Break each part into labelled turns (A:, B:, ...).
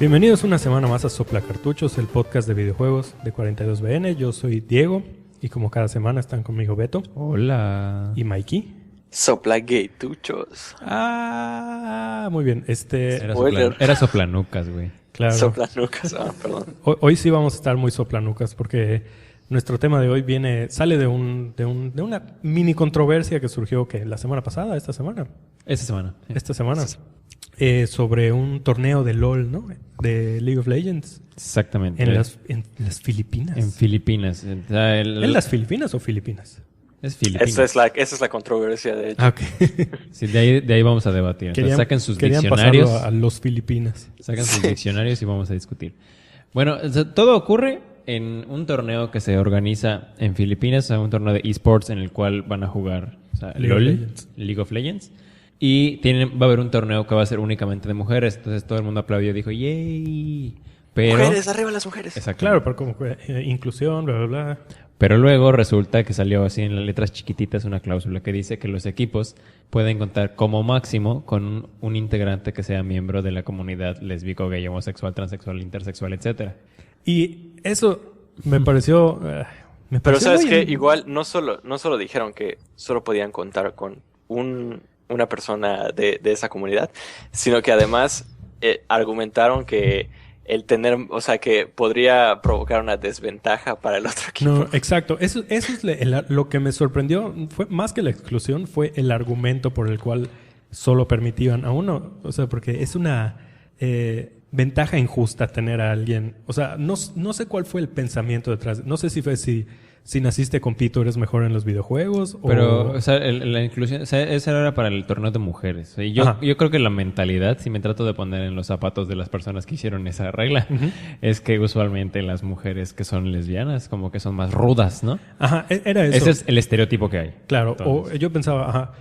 A: Bienvenidos una semana más a Sopla Cartuchos, el podcast de videojuegos de 42BN. Yo soy Diego y como cada semana están conmigo Beto.
B: Hola.
A: Y Mikey.
C: Sopla Gaytuchos.
A: Muy bien.
B: Era soplanucas, güey.
A: Claro.
C: Soplanucas, perdón.
A: Hoy sí vamos a estar muy soplanucas porque nuestro tema de hoy sale de una mini controversia que surgió esta semana. Esta semana. Sobre un torneo de LOL, ¿no? De League of Legends.
B: Exactamente.
A: En las Filipinas.
B: En Filipinas.
A: ¿En las Filipinas o Filipinas?
B: Es Filipinas.
C: Esa es la controversia, de hecho.
A: Okay.
B: Sí, de ahí vamos a debatir. Entonces, saquen sus diccionarios.
A: A los Filipinas.
B: Sacan sus diccionarios y vamos a discutir. Bueno, todo ocurre en un torneo que se organiza en Filipinas, un torneo de esports en el cual van a jugar League of Legends. Y va a haber un torneo que va a ser únicamente de mujeres. Entonces todo el mundo aplaudió y dijo ¡yay! Pero,
C: mujeres, arriba las mujeres.
B: Exacto.
A: Claro, pero como inclusión, bla, bla, bla.
B: Pero luego resulta que salió así en las letras chiquititas una cláusula que dice que los equipos pueden contar como máximo con un integrante que sea miembro de la comunidad lésbico, gay, homosexual, transexual, intersexual, etcétera.
A: Y eso me pareció...
C: Pero sabes que igual no solo dijeron que solo podían contar con una persona de esa comunidad, sino que además argumentaron que el tener, o sea, que podría provocar una desventaja para el otro equipo.
A: No, exacto. Eso es lo que me sorprendió. Fue más que la exclusión, fue el argumento por el cual solo permitían a uno. O sea, porque es una ventaja injusta tener a alguien. O sea, no sé cuál fue el pensamiento detrás. No sé si fue si naciste con pito eres mejor en los videojuegos.
B: Pero, o sea, la inclusión, o sea, esa era para el torneo de mujeres. O sea, yo creo que la mentalidad, si me trato de poner en los zapatos de las personas que hicieron esa regla, es que usualmente las mujeres que son lesbianas como que son más rudas, ¿no?
A: Ajá, era eso.
B: Ese es el estereotipo que hay.
A: Claro,
B: entonces.
A: o yo pensaba,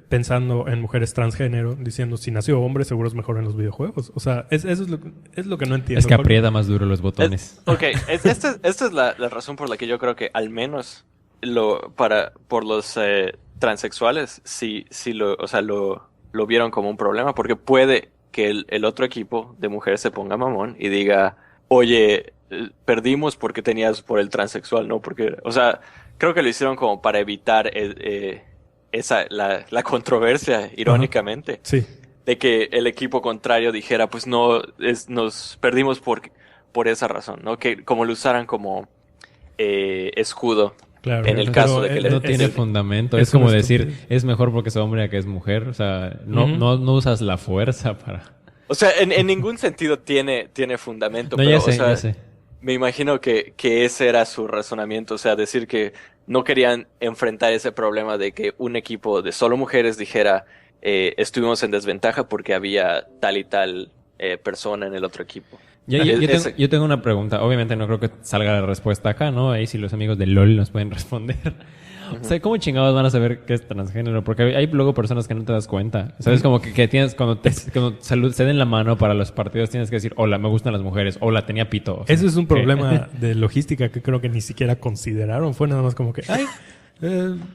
A: pensando en mujeres transgénero, diciendo si nació hombre seguro es mejor en los videojuegos. O sea, eso es lo que no entiendo.
B: Es que aprieta más duro los botones.
C: Esta es la razón por la que yo creo que al menos por los transexuales sí lo vieron como un problema, porque puede que el otro equipo de mujeres se ponga mamón y diga, oye, perdimos porque tenías por el transexual, ¿no? Porque, o sea, creo que lo hicieron como para evitar la controversia, irónicamente.
A: Sí.
C: De que el equipo contrario dijera, pues nos perdimos por esa razón, ¿no? Que como lo usaran como escudo.
A: Claro,
C: en el caso de que
B: no tiene fundamento. Es como decir, es mejor porque es hombre a que es mujer. O sea, no usas la fuerza para...
C: O sea, en ningún sentido tiene fundamento.
B: No,
C: pero,
B: ya sé.
C: Me imagino que ese era su razonamiento. O sea, decir que no querían enfrentar ese problema de que un equipo de solo mujeres dijera estuvimos en desventaja porque había tal y tal persona en el otro equipo.
B: Yo tengo una pregunta. Obviamente no creo que salga la respuesta acá, ¿no? Ahí si los amigos de LOL nos pueden responder. O sea, ¿cómo chingados van a saber qué es transgénero? Porque hay luego personas que no te das cuenta. ¿Sabes? Como que tienes, cuando se den la mano para los partidos, tienes que decir, hola, me gustan las mujeres, hola, tenía pito. O sea,
A: ese es un problema de logística que creo que ni siquiera consideraron. Fue nada más como que,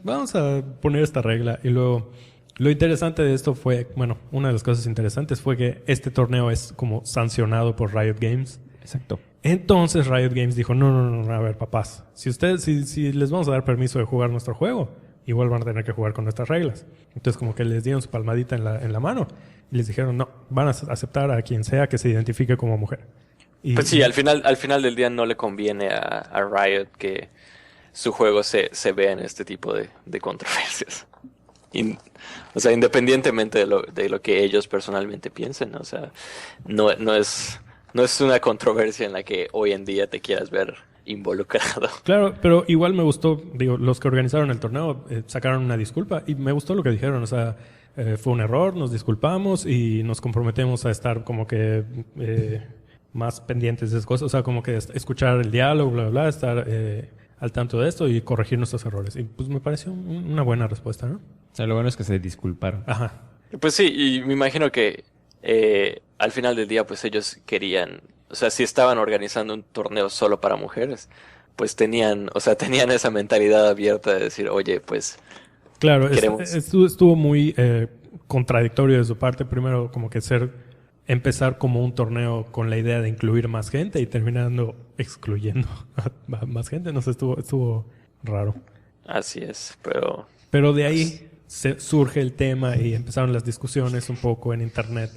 A: vamos a poner esta regla. Y luego, lo interesante de esto fue, una de las cosas interesantes fue que este torneo es como sancionado por Riot Games.
B: Exacto.
A: Entonces Riot Games dijo, no, a ver, papás, si les vamos a dar permiso de jugar nuestro juego, igual van a tener que jugar con nuestras reglas. Entonces como que les dieron su palmadita en la mano y les dijeron, no, van a aceptar a quien sea que se identifique como mujer.
C: Pues sí, al final del día no le conviene a Riot que su juego se vea en este tipo de controversias. O sea, independientemente de lo que ellos personalmente piensen, o sea, no es una controversia en la que hoy en día te quieras ver involucrado.
A: Claro, pero igual me gustó, los que organizaron el torneo sacaron una disculpa y me gustó lo que dijeron, o sea, fue un error, nos disculpamos y nos comprometemos a estar como que más pendientes de esas cosas, o sea, como que escuchar el diálogo, bla, bla, bla, estar al tanto de esto y corregir nuestros errores. Y pues me pareció una buena respuesta, ¿no?
B: O sea, lo bueno es que se disculparon.
A: Ajá.
C: Pues sí, y me imagino que al final del día, pues ellos querían, o sea, si estaban organizando un torneo solo para mujeres, pues tenían esa mentalidad abierta de decir, oye, pues
A: claro, estuvo muy contradictorio de su parte. Primero, como que ser empezar como un torneo con la idea de incluir más gente y terminando excluyendo a más gente. No sé, estuvo raro.
C: Así es,
A: Pero de ahí surge el tema y empezaron las discusiones un poco en internet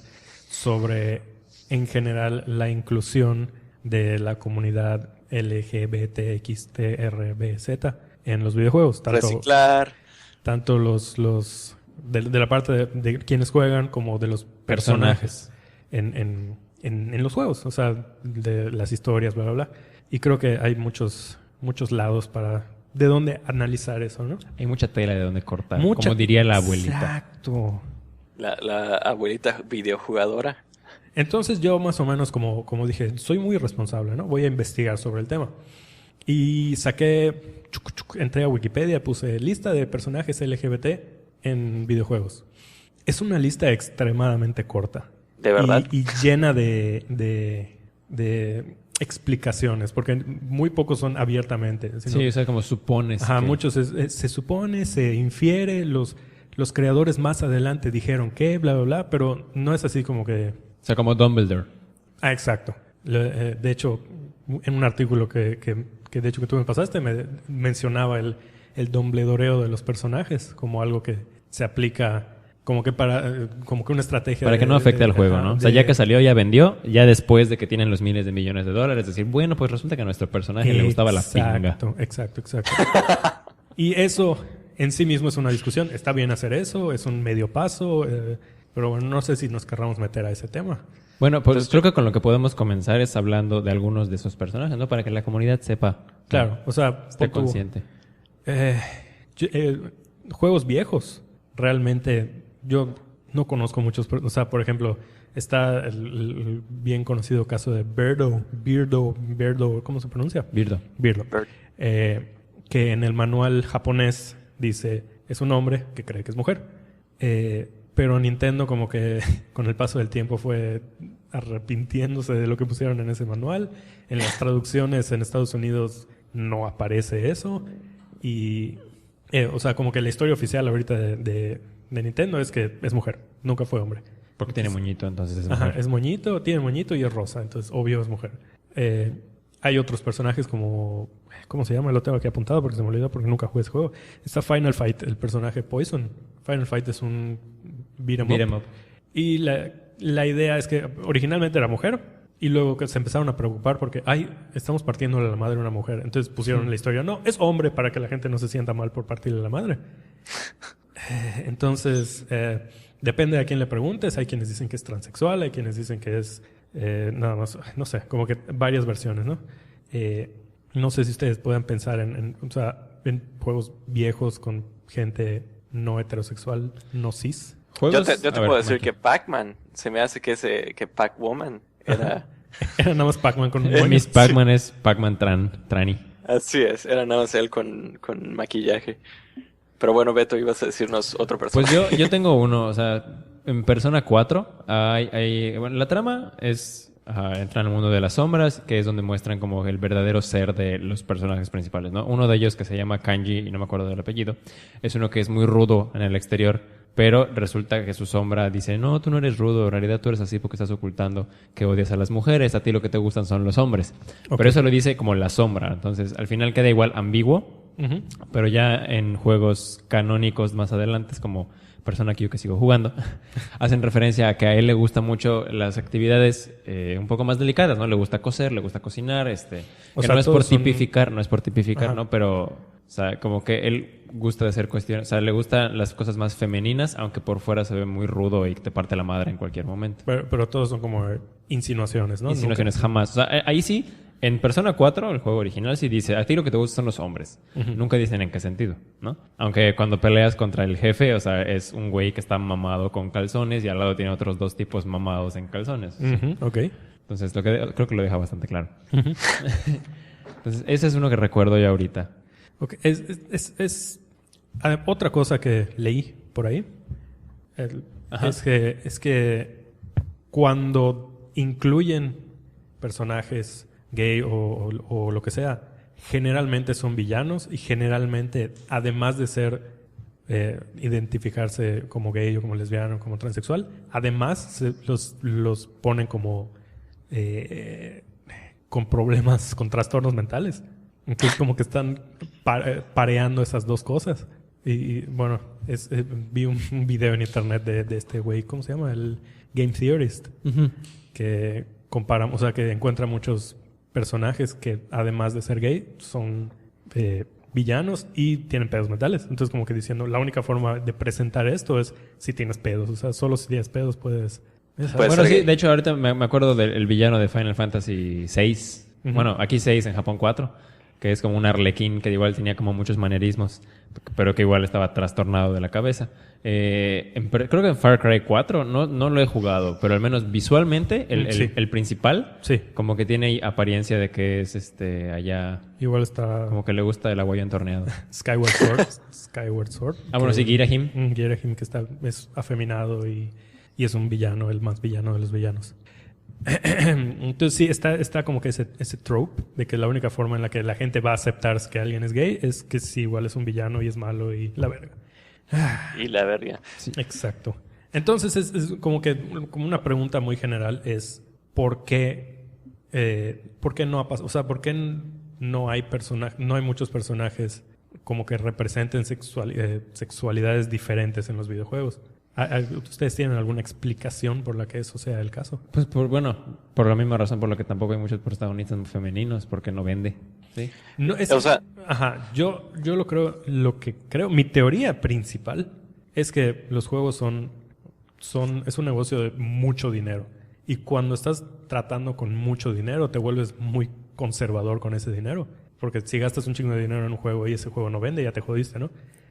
A: sobre, en general, la inclusión de la comunidad LGBTXTRBZ en los videojuegos.
C: Reciclar.
A: Tanto los de la parte de quienes juegan como de los personajes en los juegos. O sea, de las historias, bla, bla, bla. Y creo que hay muchos lados de dónde analizar eso, ¿no?
B: Hay mucha tela de dónde cortar, como diría la abuelita.
A: Exacto.
C: La abuelita videojugadora.
A: Entonces yo más o menos, como dije, soy muy responsable, ¿no? Voy a investigar sobre el tema. Y entré a Wikipedia, puse lista de personajes LGBT en videojuegos. Es una lista extremadamente corta.
C: ¿De verdad?
A: Y llena de explicaciones, porque muy pocos son abiertamente.
B: Sí, o sea, como supones.
A: Ajá, muchos se supone, se infiere, los creadores más adelante dijeron que, bla, bla, bla, pero no es así como que...
B: O sea, como Dumbledore.
A: Ah, exacto. De hecho, en un artículo que de hecho que tú me pasaste, me mencionaba el dumbledoreo de los personajes como algo que se aplica como que una estrategia
B: para que no afecte al juego, ¿no? O sea, ya que salió, ya vendió, ya después de que tienen los miles de millones de dólares, decir, bueno, pues resulta que a nuestro personaje le gustaba la pinga.
A: Exacto. Y eso en sí mismo es una discusión. Está bien hacer eso, es un medio paso, pero bueno, no sé si nos querramos meter a ese tema.
B: Bueno, pues creo que con lo que podemos comenzar es hablando de algunos de esos personajes, ¿no? Para que la comunidad sepa.
A: Claro, o sea...
B: Esté consciente.
A: Juegos viejos, realmente yo no conozco muchos. O sea, por ejemplo, está el bien conocido caso de Birdo, ¿cómo se pronuncia?
B: Birdo.
A: Que en el manual japonés dice, es un hombre que cree que es mujer. Pero Nintendo como que con el paso del tiempo fue arrepintiéndose de lo que pusieron en ese manual. En las traducciones en Estados Unidos no aparece eso. Y, o sea, como que la historia oficial ahorita de Nintendo es que es mujer, nunca fue hombre.
B: Porque tiene moñito, entonces es mujer.
A: Ajá, es moñito, tiene moñito y es rosa, entonces obvio es mujer. Hay otros personajes como... ¿Cómo se llama? Lo tengo aquí apuntado porque se me olvidó porque nunca jugué ese juego. Está Final Fight, el personaje Poison. Final Fight es un beat'em up. Y la idea es que originalmente era mujer y luego que se empezaron a preocupar porque estamos partiéndole la madre a una mujer. Entonces pusieron en la historia, no, es hombre, para que la gente no se sienta mal por partirle la madre. Entonces, depende de a quién le preguntes. Hay quienes dicen que es transexual, hay quienes dicen que es nada más, no sé, como que varias versiones, ¿no? No sé si ustedes pueden pensar en juegos viejos con gente no heterosexual, no cis.
C: Yo te puedo decir que Pac-Man, se me hace que Pac-Woman era...
A: Era nada más Pac-Man con un
B: Miss Pac-Man es Pac-Man Trani.
C: Así es, era nada más él con maquillaje. Pero bueno, Beto, ibas a decirnos otro personaje.
B: Pues yo tengo uno, o sea, en Persona 4 bueno, la trama es... entran al mundo de las sombras, que es donde muestran como el verdadero ser de los personajes principales, ¿no? Uno de ellos, que se llama Kanji, y no me acuerdo del apellido, es uno que es muy rudo en el exterior, pero resulta que su sombra dice, no, tú no eres rudo, en realidad tú eres así porque estás ocultando que odias a las mujeres, a ti lo que te gustan son los hombres. Okay. Pero eso lo dice como la sombra, entonces al final queda igual ambiguo, pero ya en juegos canónicos más adelante, como Persona que yo que sigo jugando, hacen referencia a que a él le gustan mucho las actividades un poco más delicadas, ¿no? Le gusta coser, le gusta cocinar, que no es por tipificar,
A: Ajá.
B: ¿no? Pero, o sea, como que él gusta de hacer cuestiones, o sea, le gustan las cosas más femeninas, aunque por fuera se ve muy rudo y te parte la madre en cualquier momento.
A: Pero todos son como insinuaciones, ¿no?
B: Insinuaciones jamás. O sea, ahí sí, en Persona 4, el juego original, sí dice, a ti lo que te gusta son los hombres. Nunca dicen en qué sentido, ¿no? Aunque cuando peleas contra el jefe, o sea, es un güey que está mamado con calzones y al lado tiene otros dos tipos mamados en calzones.
A: Ok.
B: Entonces, creo que lo deja bastante claro. Entonces, ese es uno que recuerdo ya ahorita.
A: Okay. Otra cosa que leí por ahí es que cuando incluyen personajes gay o lo que sea, generalmente son villanos y generalmente, además de ser identificarse como gay o como lesbiano, como transexual. Además, los ponen como con problemas, con trastornos mentales. Entonces, como que están pareando esas dos cosas. Y bueno, vi un video en internet de este güey, ¿cómo se llama? El Game Theorist. Que compara, o sea, que encuentra muchos personajes que, además de ser gay, son villanos y tienen pedos mentales. Entonces, como que diciendo, la única forma de presentar esto es si tienes pedos. O sea, solo si tienes pedos puedes...
B: Bueno, sí, de hecho, ahorita me acuerdo del villano de Final Fantasy VI. Bueno, aquí 6, en Japón 4, que es como un arlequín que igual tenía como muchos manerismos, pero que igual estaba trastornado de la cabeza. Creo que en Far Cry 4 no lo he jugado, pero al menos visualmente el principal,
A: sí,
B: como que tiene apariencia de que es allá.
A: Igual está
B: como que le gusta el aguayón torneado.
A: Skyward Sword.
B: Bueno, sí, Girahim.
A: Girahim, que es afeminado y es un villano, el más villano de los villanos. Entonces sí, está como que ese trope de que la única forma en la que la gente va a aceptar que alguien es gay es que sí, igual es un villano y es malo y la verga.
C: Y la verga.
A: Sí. Exacto. Entonces es como una pregunta muy general es ¿por qué no ha pasado? O sea, ¿por qué no hay muchos personajes como que representen sexualidades diferentes en los videojuegos? ¿Ustedes tienen alguna explicación por la que eso sea el caso?
B: Pues por la misma razón por la que tampoco hay muchos protagonistas femeninos, porque no vende. ¿Sí?
A: No, yo lo que creo, mi teoría principal es que los juegos es un negocio de mucho dinero. Y cuando estás tratando con mucho dinero, te vuelves muy conservador con ese dinero. Porque si gastas un chingo de dinero en un juego y ese juego no vende, ya te jodiste, ¿no?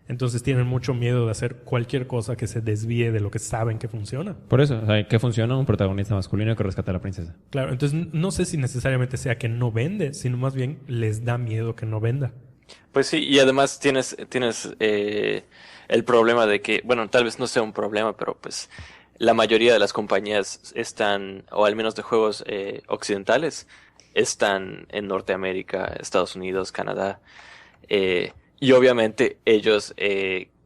A: Entonces tienen mucho miedo de hacer cualquier cosa que se desvíe de lo que saben que funciona.
B: Por eso, o sea, ¿qué funciona? Un protagonista masculino que rescata a la princesa.
A: Claro, entonces no sé si necesariamente sea que no vende, sino más bien les da miedo que no venda.
C: Pues sí, y además tienes el problema de que, bueno, tal vez no sea un problema, pero pues la mayoría de las compañías están, o al menos de juegos occidentales, están en Norteamérica, Estados Unidos, Canadá. Y obviamente ellos,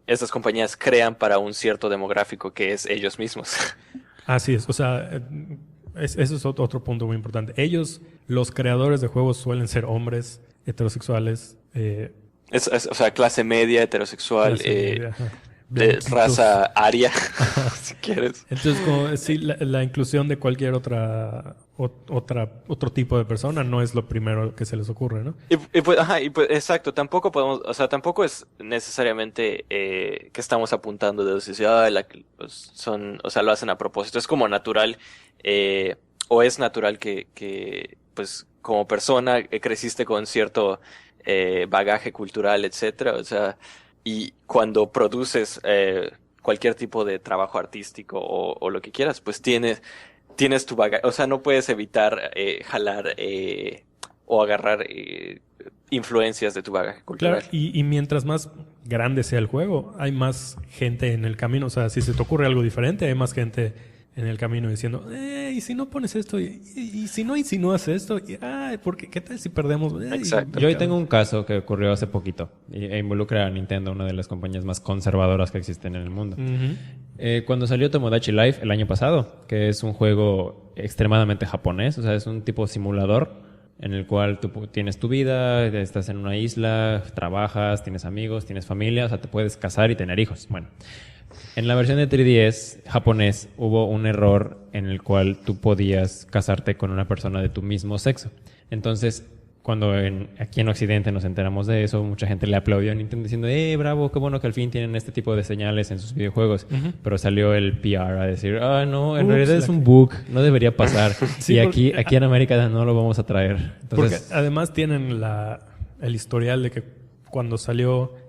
C: estas compañías crean para un cierto demográfico que es ellos mismos.
A: Así es, o sea, eso es otro punto muy importante. Los creadores de juegos suelen ser hombres heterosexuales.
C: O sea, clase media, heterosexual, de raza aria, si quieres.
A: Entonces, como, sí, la inclusión de cualquier otro tipo de persona no es lo primero que se les ocurre, ¿no?
C: Y pues, exacto, tampoco podemos, o sea, tampoco es necesariamente que estamos apuntando de decir, o sea, lo hacen a propósito. Es como natural, o es natural que pues, como persona creciste con cierto bagaje cultural, etcétera, o sea, y cuando produces cualquier tipo de trabajo artístico o lo que quieras, pues tienes tu bagaje, o sea, no puedes evitar jalar o agarrar influencias de tu bagaje cultural.
A: Claro, y mientras más grande sea el juego, hay más gente en el camino. O sea, si se te ocurre algo diferente, hay más gente en el camino diciendo, ¿y si no pones esto? ¿Y si no insinúas esto? ¿Qué tal si perdemos?
C: Exacto.
B: Yo hoy tengo un caso que ocurrió hace poquito e involucra a Nintendo, una de las compañías más conservadoras que existen en el mundo.
A: Uh-huh.
B: Cuando salió Tomodachi Life el año pasado, que es un juego extremadamente japonés, o sea, es un tipo simulador en el cual tú tienes tu vida, estás en una isla, trabajas, tienes amigos, tienes familia, o sea, te puedes casar y tener hijos. Bueno, en la versión de 3DS japonés hubo un error en el cual tú podías casarte con una persona de tu mismo sexo. Entonces, cuando aquí en Occidente nos enteramos de eso, mucha gente le aplaudió a Nintendo diciendo, bravo, qué bueno que al fin tienen este tipo de señales en sus videojuegos. Uh-huh. Pero salió el PR a decir, no, en realidad es un bug, no debería pasar. Sí, y aquí en América no lo vamos a traer. Entonces,
A: porque además tienen el historial de que cuando salió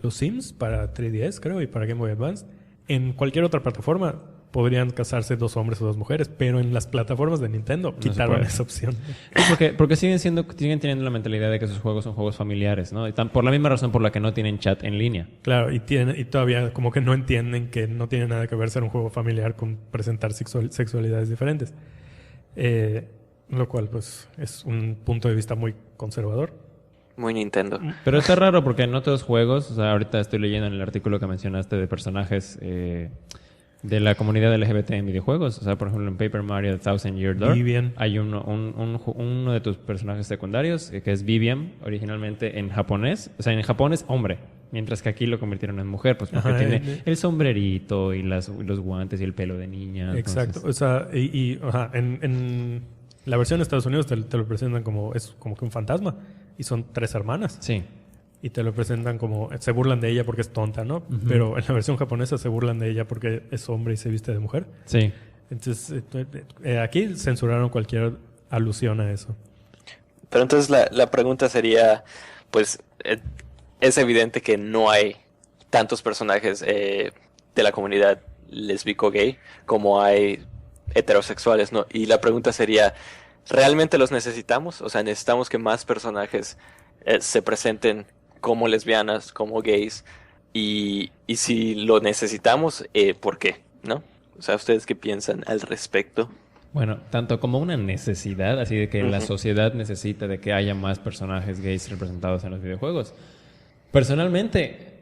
A: los Sims para 3DS, creo, y para Game Boy Advance, en cualquier otra plataforma podrían casarse 2 hombres o 2 mujeres, pero en las plataformas de Nintendo quitaron esa opción.
B: Sí, porque siguen teniendo la mentalidad de que sus juegos son juegos familiares, ¿no? Y por la misma razón por la que no tienen chat en línea.
A: Claro, y todavía como que no entienden que no tiene nada que ver ser un juego familiar con presentar sexualidades diferentes. Lo cual, pues, es un punto de vista muy conservador.
C: Muy Nintendo.
B: Pero está raro porque en otros juegos, o sea, ahorita estoy leyendo en el artículo que mencionaste de personajes de la comunidad LGBT en videojuegos. O sea, por ejemplo, en Paper Mario Thousand Year Door hay uno de tus personajes secundarios que es Vivian, originalmente en japonés. O sea, en Japón es hombre, mientras que aquí lo convirtieron en mujer, pues porque tiene el sombrerito y los guantes y el pelo de niña.
A: Exacto.
B: Entonces...
A: O sea, en la versión de Estados Unidos te lo presentan es como que un fantasma. Y son 3 hermanas.
B: Sí.
A: Y te lo presentan como... Se burlan de ella porque es tonta, ¿no? Uh-huh. Pero en la versión japonesa se burlan de ella porque es hombre y se viste de mujer.
B: Sí.
A: Entonces, aquí censuraron cualquier alusión a eso.
C: Pero entonces la pregunta sería... Pues, es evidente que no hay tantos personajes de la comunidad lésbico-gay como hay heterosexuales, ¿no? Y la pregunta sería... ¿Realmente los necesitamos? O sea, necesitamos que más personajes se presenten como lesbianas, como gays. Y si lo necesitamos, ¿por qué? ¿No? O sea, ¿ustedes qué piensan al respecto?
B: Bueno, tanto como una necesidad, así de que la sociedad necesita de que haya más personajes gays representados en los videojuegos. Personalmente,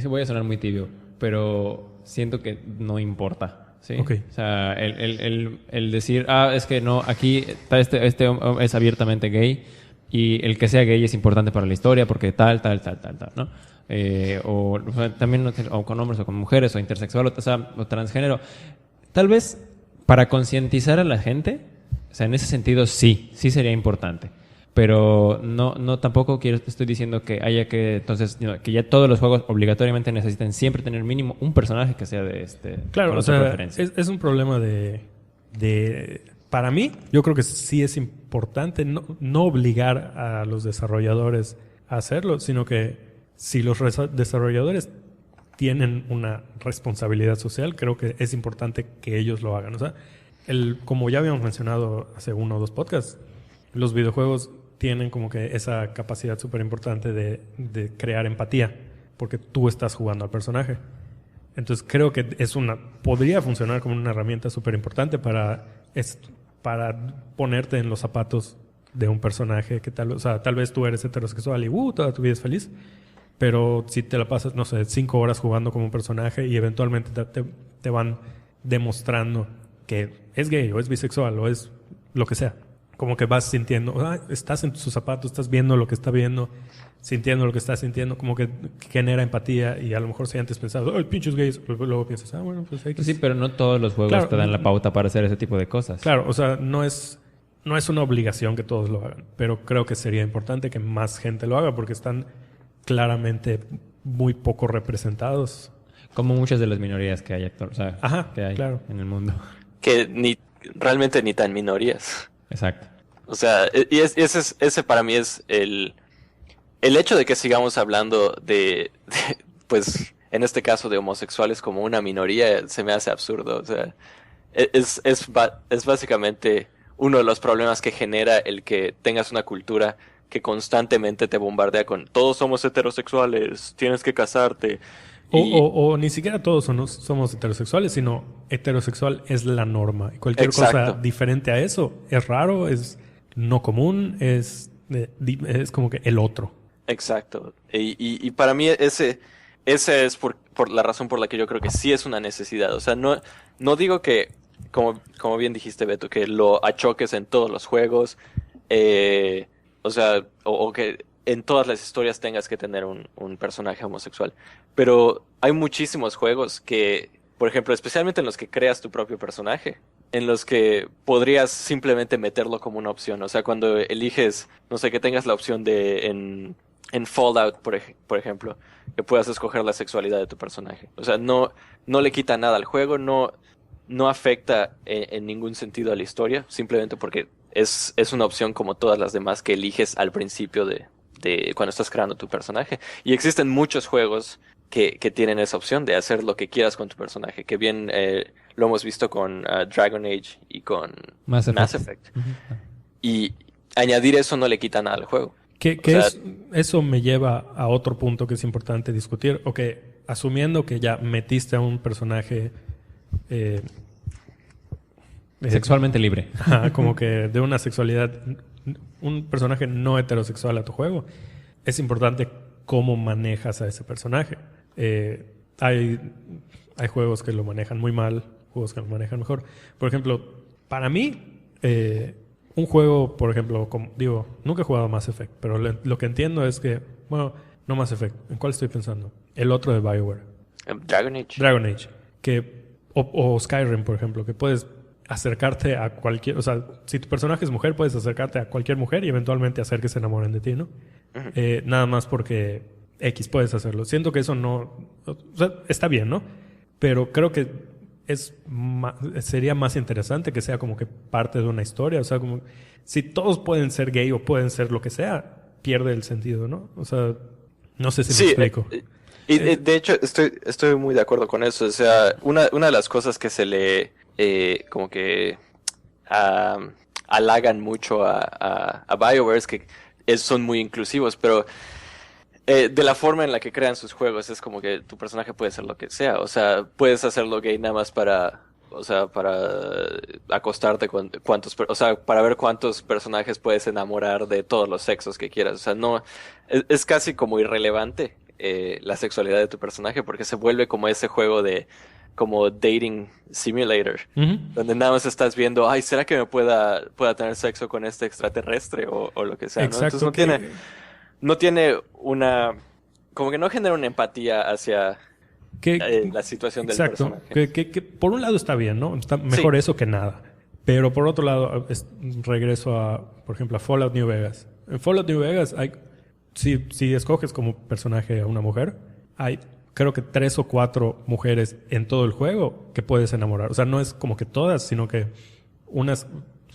B: voy a sonar muy tibio, pero siento que no importa. Sí.
A: Okay.
B: O sea, el decir, es que no, aquí está este es abiertamente gay y el que sea gay es importante para la historia porque tal, ¿no? O sea, también o con hombres o con mujeres o intersexual o transgénero. Tal vez para concientizar a la gente, o sea, en ese sentido sí sería importante. Pero no tampoco estoy diciendo que haya que entonces que ya todos los juegos obligatoriamente necesiten siempre tener mínimo un personaje que sea de
A: claro, o sea, es un problema de para mí, yo creo que sí es importante no obligar a los desarrolladores a hacerlo, sino que si los desarrolladores tienen una responsabilidad social, creo que es importante que ellos lo hagan. O sea, como ya habíamos mencionado hace 1 o 2 podcasts, los videojuegos tienen como que esa capacidad súper importante de crear empatía, porque tú estás jugando al personaje. Entonces creo que podría funcionar como una herramienta súper importante para ponerte en los zapatos de un personaje que tal vez tú eres heterosexual y toda tu vida es feliz, pero si te la pasas, no sé, 5 horas jugando como un personaje y eventualmente te van demostrando que es gay o es bisexual o es lo que sea. Como que vas sintiendo, estás en sus zapatos, estás viendo lo que está viendo, sintiendo lo que está sintiendo, como que genera empatía y a lo mejor si antes pensabas, pinches gays, luego piensas, bueno, pues hay que...
B: Sí, pero no todos los juegos te dan la pauta para hacer ese tipo de cosas.
A: Claro, o sea, no es una obligación que todos lo hagan, pero creo que sería importante que más gente lo haga porque están claramente muy poco representados.
B: Como muchas de las minorías que hay, que hay en el mundo.
C: Que realmente ni tan minorías.
B: Exacto.
C: O sea, y ese para mí es el hecho de que sigamos hablando de pues, en este caso de homosexuales como una minoría, se me hace absurdo. O sea, es básicamente uno de los problemas que genera el que tengas una cultura que constantemente te bombardea con todos somos heterosexuales, tienes que casarte.
A: O ni siquiera todos somos heterosexuales, sino heterosexual es la norma. Y cualquier cosa diferente a eso es raro, es no común, es como que el otro.
C: Exacto. Y para mí ese es por la razón por la que yo creo que sí es una necesidad. O sea, no digo que, como bien dijiste, Beto, que lo achoques en todos los juegos, o sea, o que en todas las historias tengas que tener un personaje homosexual. Pero hay muchísimos juegos que, por ejemplo, especialmente en los que creas tu propio personaje, en los que podrías simplemente meterlo como una opción. O sea, cuando eliges, no sé, que tengas la opción de en Fallout, por ejemplo, que puedas escoger la sexualidad de tu personaje. O sea, no le quita nada al juego, no afecta en ningún sentido a la historia, simplemente porque es una opción como todas las demás que eliges al principio de cuando estás creando tu personaje. Y existen muchos juegos que tienen esa opción de hacer lo que quieras con tu personaje, que bien lo hemos visto con Dragon Age y con Mass Effect. Uh-huh. Y añadir eso no le quita nada al juego.
A: Eso me lleva a otro punto que es importante discutir. Asumiendo que ya metiste a un personaje
B: sexualmente libre.
A: Como que de una sexualidad un personaje no heterosexual a tu juego, es importante cómo manejas a ese personaje. Hay juegos que lo manejan muy mal, juegos que lo manejan mejor. Por ejemplo, para mí, un juego, por ejemplo, nunca he jugado Mass Effect, pero lo que entiendo es que, bueno, no Mass Effect, ¿en cuál estoy pensando? El otro de BioWare.
C: Dragon Age.
A: Dragon Age. O Skyrim, por ejemplo, que puedes acercarte a cualquier... O sea, si tu personaje es mujer, puedes acercarte a cualquier mujer y eventualmente hacer que se enamoren de ti, ¿no? Uh-huh. Nada más porque X puedes hacerlo. Siento que eso no... O sea, está bien, ¿no? Pero creo que sería más interesante que sea como que parte de una historia. O sea, como... Si todos pueden ser gay o pueden ser lo que sea, pierde el sentido, ¿no? O sea, no sé si me explico.
C: Y de hecho, estoy muy de acuerdo con eso. O sea, una de las cosas que se le como que halagan mucho a BioWare es que son muy inclusivos, pero de la forma en la que crean sus juegos es como que tu personaje puede ser lo que sea. O sea, puedes hacerlo gay nada más para acostarte con para ver cuántos personajes puedes enamorar de todos los sexos que quieras. O sea, no, es casi como irrelevante la sexualidad de tu personaje porque se vuelve como ese juego de como dating simulator, uh-huh, donde nada más estás viendo, ay, ¿será que me pueda tener sexo con este extraterrestre o lo que sea?
A: Exacto,
C: ¿no? Entonces no tiene una, como que no genera una empatía hacia la situación del personaje.
A: Que por un lado está bien, ¿no? Está mejor eso que nada. Pero por otro lado, regreso por ejemplo, a Fallout New Vegas. En Fallout New Vegas si escoges como personaje a una mujer, hay creo que 3 o 4 mujeres en todo el juego que puedes enamorar. O sea, no es como que todas, sino que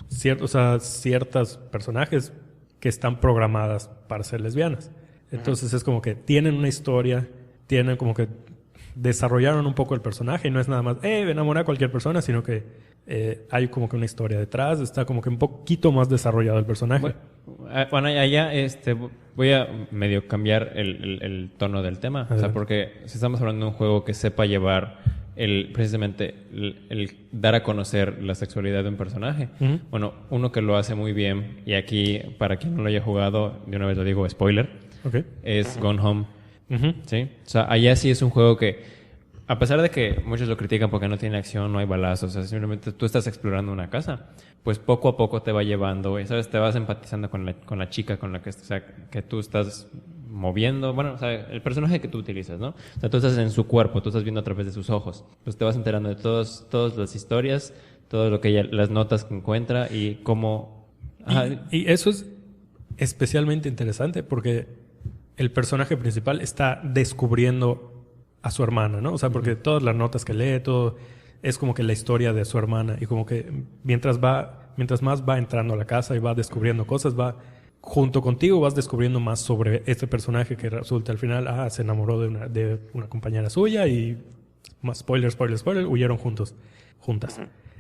A: ciertas personajes que están programadas para ser lesbianas. Entonces es como que tienen una historia, tienen como que desarrollaron un poco el personaje y no es nada más, enamorar a cualquier persona, sino que hay como que una historia detrás, está como que un poquito más desarrollado el personaje.
B: Bueno, allá voy a medio cambiar el tono del tema. O sea, porque si estamos hablando de un juego que sepa llevar precisamente el dar a conocer la sexualidad de un personaje. Uh-huh. Bueno, uno que lo hace muy bien, y aquí, para quien no lo haya jugado, de una vez lo digo, spoiler, es Gone Home. Uh-huh. ¿Sí? O sea, allá sí es un juego que, a pesar de que muchos lo critican porque no tiene acción, no hay balazos, o sea, simplemente tú estás explorando una casa, pues poco a poco te va llevando, y sabes, te vas empatizando con la chica con la que, o sea, que tú estás moviendo, bueno, o sea, el personaje que tú utilizas, ¿no? O sea, tú estás en su cuerpo, tú estás viendo a través de sus ojos, pues te vas enterando de todas las historias, todo lo que ella, las notas que encuentra y cómo...
A: Y eso es especialmente interesante porque el personaje principal está descubriendo a su hermana, ¿no? O sea, porque todas las notas que lee, todo es como que la historia de su hermana y como que mientras más va entrando a la casa y va descubriendo cosas, junto contigo vas descubriendo más sobre este personaje que resulta al final, se enamoró de una compañera suya y más spoiler, huyeron juntas.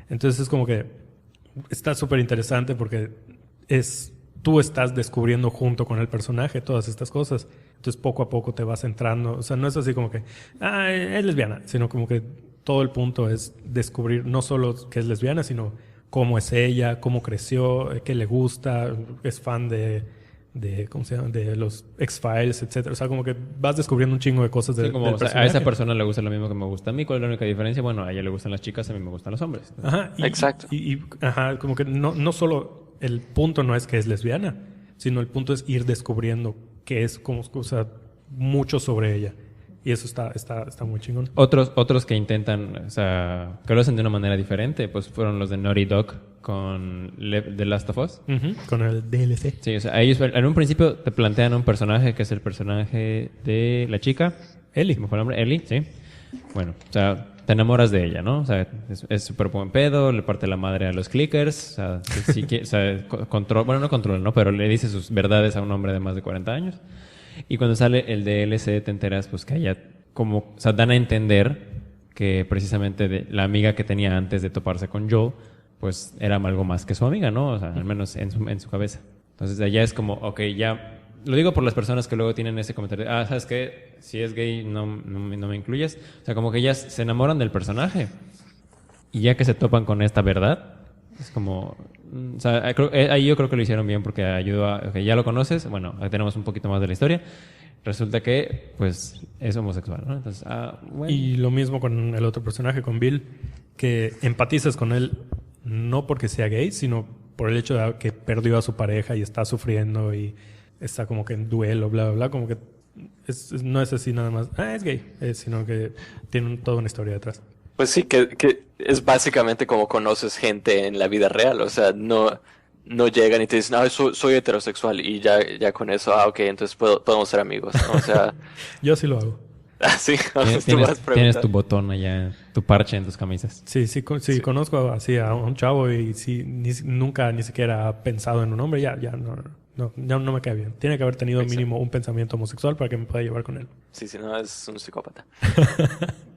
A: Entonces es como que está súper interesante porque tú estás descubriendo junto con el personaje todas estas cosas. Entonces poco a poco te vas entrando. O sea, no es así como que, es lesbiana, sino como que todo el punto es descubrir no solo que es lesbiana, sino cómo es ella, cómo creció, qué le gusta, es fan de ¿cómo se llama? De los X-Files, etcétera. O sea, como que vas descubriendo un chingo de cosas del personaje.
B: A esa persona le gusta lo mismo que me gusta a mí. ¿Cuál es la única diferencia? Bueno, a ella le gustan las chicas, a mí me gustan los hombres.
A: Ajá.
C: Exacto.
A: Como que no solo el punto no es que es lesbiana, sino el punto es ir descubriendo que es como, o sea, mucho sobre ella. Y eso está muy chingón.
B: Otros que intentan, o sea, que lo hacen de una manera diferente, pues fueron los de Naughty Dog con The Last of Us.
A: Uh-huh, con el DLC.
B: Sí, o sea, ellos en un principio te plantean un personaje que es el personaje de la chica.
A: Ellie.
B: ¿Cómo fue el nombre? Ellie, sí. Bueno, o sea, te enamoras de ella, ¿no? O sea, es súper buen pedo, le parte la madre a los clickers, o sea, o sea, no controla, ¿no? Pero le dice sus verdades a un hombre de más de 40 años. Y cuando sale el DLC te enteras pues que ella como, o sea, dan a entender que precisamente la amiga que tenía antes de toparse con Joel, pues era algo más que su amiga, ¿no? O sea, al menos en su cabeza. Entonces allá es como, ok, ya, lo digo por las personas que luego tienen ese comentario, ¿sabes qué? Si es gay no me incluyes. O sea, como que ellas se enamoran del personaje y ya que se topan con esta verdad, es como, O sea, ahí yo creo que lo hicieron bien porque ayudó a... Okay, ya lo conoces, bueno, ahí tenemos un poquito más de la historia. Resulta que, pues, es homosexual, ¿no? Entonces, bueno.
A: Y lo mismo con el otro personaje, con Bill, que empatizas con él no porque sea gay, sino por el hecho de que perdió a su pareja y está sufriendo y está como que en duelo, bla, bla, bla. Como que no es así nada más, es gay, sino que tiene toda una historia detrás.
C: Pues sí, que es básicamente como conoces gente en la vida real. O sea, no llegan y te dicen, soy heterosexual y ya con eso, ok, entonces podemos ser amigos, ¿no? O sea...
A: Yo sí lo hago.
C: Sí,
B: tienes tu botón allá, tu parche en tus camisas.
A: Sí, conozco así a un chavo y sí, nunca ni siquiera ha pensado en un hombre, ya no me cae bien. Tiene que haber tenido mínimo un pensamiento homosexual para que me pueda llevar con él.
C: Sí, no, es un psicópata.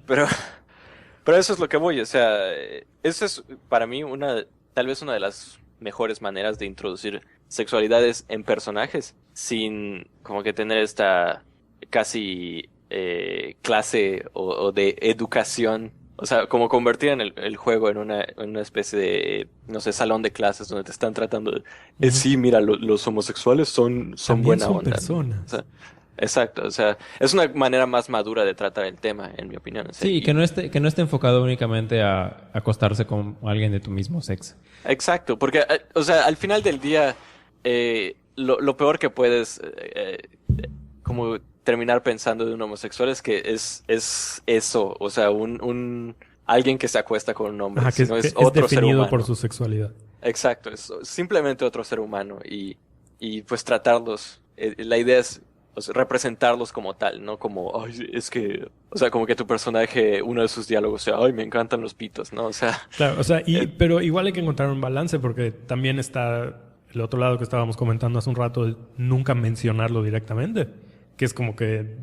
C: Pero eso es lo que voy, o sea, eso es para mí tal vez una de las mejores maneras de introducir sexualidades en personajes sin como que tener esta casi clase o de educación. O sea, como convertir el juego en una especie de, no sé, salón de clases donde te están tratando de... sí, mira, los homosexuales son buena onda.
A: Personas.
C: O sea, exacto, o sea, es una manera más madura de tratar el tema, en mi opinión.
B: Sí, y que no esté enfocado únicamente a acostarse con alguien de tu mismo sexo.
C: Exacto, porque, o sea, al final del día, lo peor que puedes, como terminar pensando de un homosexual es que es eso, o sea, alguien que se acuesta con un hombre,
A: que
C: es
A: es
C: otro ser
A: definido
C: humano.
A: por su sexualidad.
C: Exacto, es simplemente otro ser humano y pues tratarlos, la idea es, o sea, representarlos como tal, no como, es que, o sea, como que tu personaje, uno de sus diálogos sea, me encantan los pitos, ¿no? O sea...
A: Claro, o sea, pero igual hay que encontrar un balance porque también está el otro lado que estábamos comentando hace un rato, de nunca mencionarlo directamente, que es como que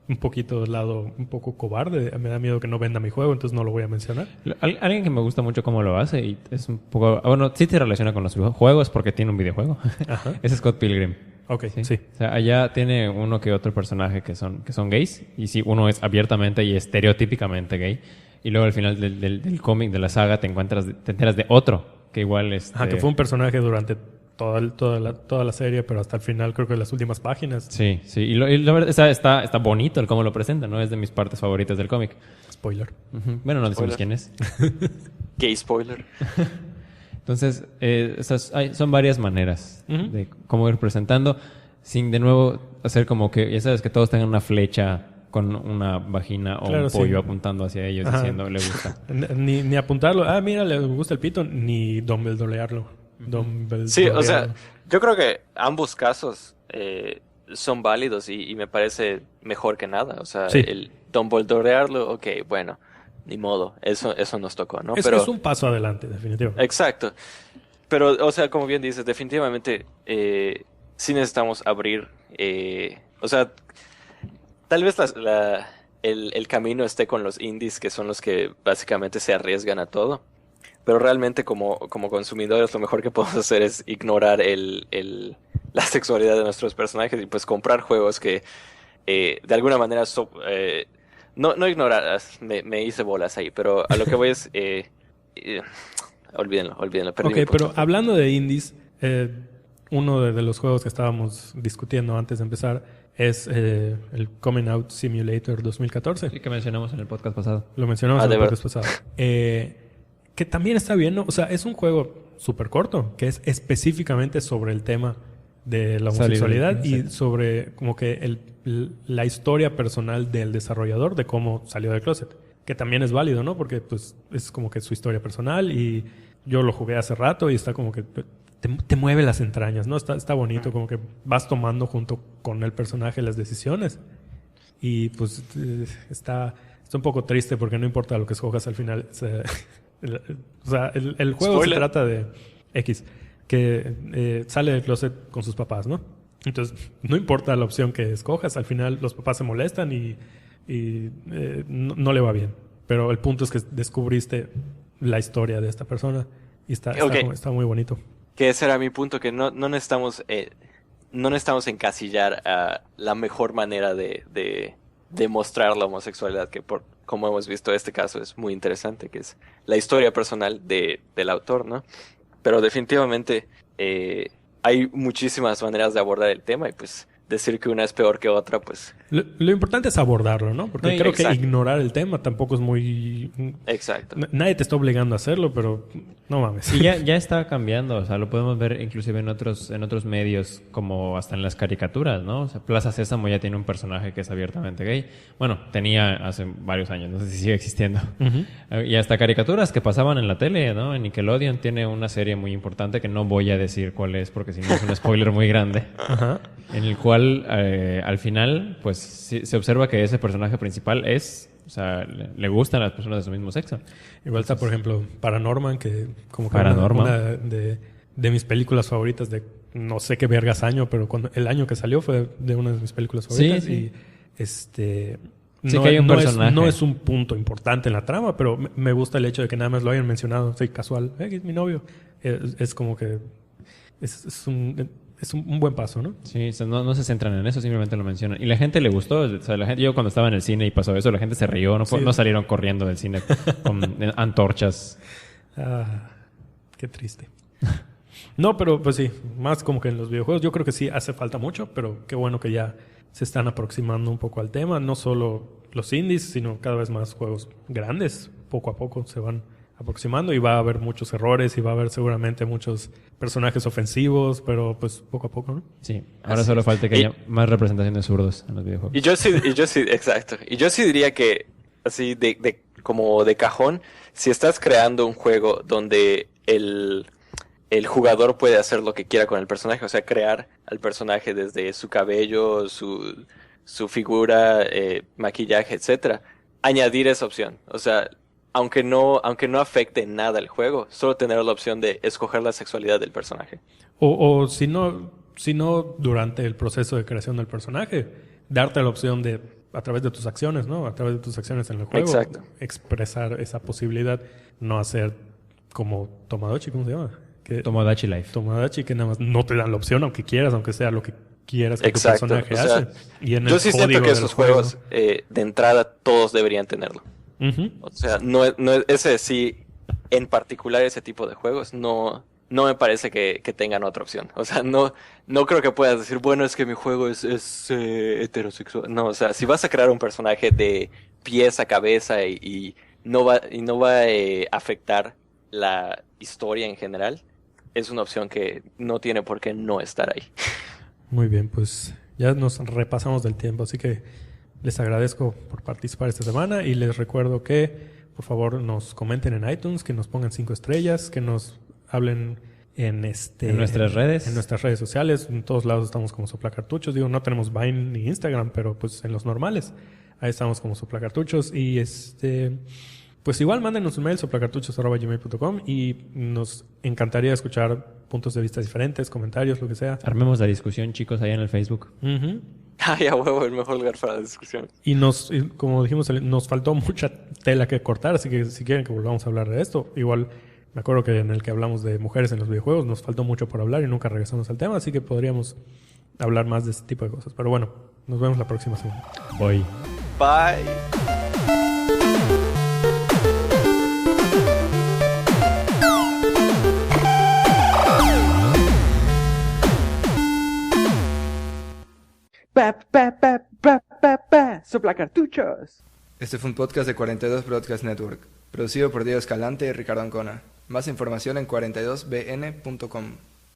A: un poquito del lado un poco cobarde. Me da miedo que no venda mi juego, entonces no lo voy a mencionar.
B: Alguien que me gusta mucho cómo lo hace y es un poco... Bueno, sí se relaciona con los juegos porque tiene un videojuego.
A: Ajá.
B: Es Scott Pilgrim.
A: Ok, sí.
B: O sea, allá tiene uno que otro personaje que son gays. Y sí, uno es abiertamente y estereotípicamente gay. Y luego al final del cómic, de la saga, te enteras de otro que igual es...
A: que fue un personaje durante toda la serie, pero hasta el final, creo que en las últimas páginas.
B: Sí. Y la verdad está bonito el cómo lo presenta, ¿no? Es de mis partes favoritas del cómic.
A: Spoiler.
B: Uh-huh. Bueno, no decimos quién es.
C: Gay spoiler.
B: Entonces, son varias maneras de cómo ir presentando, sin de nuevo hacer como que, ya sabes, que todos tengan una flecha con una vagina o un pollo apuntando hacia ellos. Ajá. Diciendo le gusta.
A: ni apuntarlo, mira, le gusta el pito, ni dumbledorearlo.
C: Sí, o sea, yo creo que ambos casos son válidos y me parece mejor que nada. O sea, el dumbledorearlo, ok, bueno, ni modo, eso nos tocó, ¿no?
A: Pero es un paso adelante, definitivamente.
C: Exacto. Pero, o sea, como bien dices, definitivamente sí necesitamos abrir, o sea, tal vez el camino esté con los indies, que son los que básicamente se arriesgan a todo. Pero realmente como consumidores lo mejor que podemos hacer es ignorar la sexualidad de nuestros personajes y pues comprar juegos que de alguna manera no ignorar, me hice bolas ahí, pero a lo que voy es olvídenlo.
A: Pero hablando de indies, uno de los juegos que estábamos discutiendo antes de empezar es el Coming Out Simulator 2014.
B: Sí, que mencionamos en el podcast pasado.
A: Lo mencionamos en el podcast pasado. Que también está bien, ¿no? O sea, es un juego súper corto, que es específicamente sobre el tema de la homosexualidad y sobre como que la historia personal del desarrollador, de cómo salió del closet. Que también es válido, ¿no? Porque pues es como que su historia personal y yo lo jugué hace rato y está como que te mueve las entrañas, ¿no? Está bonito, como que vas tomando junto con el personaje las decisiones. Y pues está un poco triste porque no importa lo que escojas al final. O sea, el juego Spoiler. Se trata de X, que sale del closet con sus papás, ¿no? Entonces, no importa la opción que escojas, al final los papás se molestan y no le va bien. Pero el punto es que descubriste la historia de esta persona y está muy bonito.
C: Que ese era mi punto, que no necesitamos encasillar a la mejor manera de mostrar la homosexualidad, que como hemos visto este caso es muy interesante, que es la historia personal del autor, ¿no? pero definitivamente hay muchísimas maneras de abordar el tema y pues decir que una es peor que otra, pues...
A: Lo importante es abordarlo, ¿no? Porque
C: Sí,
A: creo
C: exacto.
A: que ignorar el tema tampoco es muy...
C: Exacto.
A: Nadie te está obligando a hacerlo, pero no mames.
B: Y ya está cambiando, o sea, lo podemos ver inclusive en otros medios, como hasta en las caricaturas, ¿no? O sea, Plaza Sésamo ya tiene un personaje que es abiertamente gay. Bueno, tenía hace varios años, no sé si sigue existiendo.
A: Ujú.
B: Y hasta caricaturas que pasaban en la tele, ¿no? En Nickelodeon tiene una serie muy importante que no voy a decir cuál es porque si no es un spoiler muy grande.
A: Ajá.
B: En el cual al final pues se observa que ese personaje principal es, o sea, le gustan a las personas de su mismo sexo.
A: Igual está, por ejemplo, Paranorman, que como que
B: Paranorman.
A: una de mis películas favoritas de no sé qué vergas año, pero cuando el año que salió fue de una de mis películas favoritas.
B: Sí.
A: Y
B: Sí, que hay un personaje.
A: no es un punto importante en la trama, pero me gusta el hecho de que nada más lo hayan mencionado, sí, casual, es mi novio. Es como que es un buen paso, ¿no?
B: Sí, o sea, no se centran en eso, simplemente lo mencionan. Y la gente le gustó, o sea, yo cuando estaba en el cine y pasó eso, la gente se rió,
A: Sí.
B: no salieron corriendo del cine con antorchas.
A: Ah, qué triste. No, pero pues sí, más como que en los videojuegos yo creo que sí hace falta mucho, pero qué bueno que ya se están aproximando un poco al tema, no solo los indies, sino cada vez más juegos grandes, poco a poco se van aproximando y va a haber muchos errores y va a haber seguramente muchos personajes ofensivos, pero pues poco a poco, ¿no?
B: Sí, ahora
C: Así
B: solo
C: es.
B: falta que haya más representación de zurdos en los videojuegos.
C: Y yo sí, exacto. Y yo sí diría que, así como de cajón, si estás creando un juego donde el jugador puede hacer lo que quiera con el personaje, o sea, crear al personaje desde su cabello, su figura, maquillaje, etcétera, añadir esa opción. O sea, aunque no afecte en nada el juego, solo tener la opción de escoger la sexualidad del personaje.
A: O si no durante el proceso de creación del personaje, darte la opción de, a través de tus acciones, ¿no? A través de tus acciones en el juego,
C: Exacto.
A: expresar esa posibilidad, no hacer como Tomodachi, ¿cómo se llama?
B: Tomodachi Life.
A: Tomodachi, que nada más no te dan la opción, aunque quieras, aunque sea lo que quieras que
C: Exacto.
A: tu personaje
C: O sea,
A: hace. Y en
C: yo
A: el
C: sí siento
A: código
C: que
A: del
C: esos
A: juego,
C: juegos, de entrada, todos deberían tenerlo.
A: Ujú.
C: O sea, ese sí, en particular ese tipo de juegos, no me parece que tengan otra opción. O sea, no creo que puedas decir, bueno, es que mi juego es heterosexual. No, o sea, si vas a crear un personaje de pies a cabeza y no va a afectar la historia en general, es una opción que no tiene por qué no estar ahí.
A: Muy bien, pues ya nos repasamos del tiempo, así que les agradezco por participar esta semana y les recuerdo que por favor nos comenten en iTunes, que nos pongan 5 estrellas, que nos hablen en
B: nuestras redes.
A: En nuestras redes sociales. En todos lados estamos como Soplacartuchos. Digo, no tenemos Vine ni Instagram, pero pues en los normales. Ahí estamos como Soplacartuchos. Y pues igual mándenos un mail, soplacartuchos@gmail.com, y nos encantaría escuchar puntos de vista diferentes, comentarios, lo que sea.
B: Armemos la discusión, chicos, allá en el Facebook.
A: Ujú.
C: Ay, a huevo, el mejor lugar para la discusión.
A: Y como dijimos, nos faltó mucha tela que cortar, así que si quieren que volvamos a hablar de esto, igual me acuerdo que en el que hablamos de mujeres en los videojuegos nos faltó mucho por hablar y nunca regresamos al tema, así que podríamos hablar más de este tipo de cosas. Pero bueno, nos vemos la próxima semana.
B: Voy.
C: Bye.
D: Soplacartuchos.
E: Este fue un podcast de 42 Broadcast Network, producido por Diego Escalante y Ricardo Ancona. Más información en 42bn.com.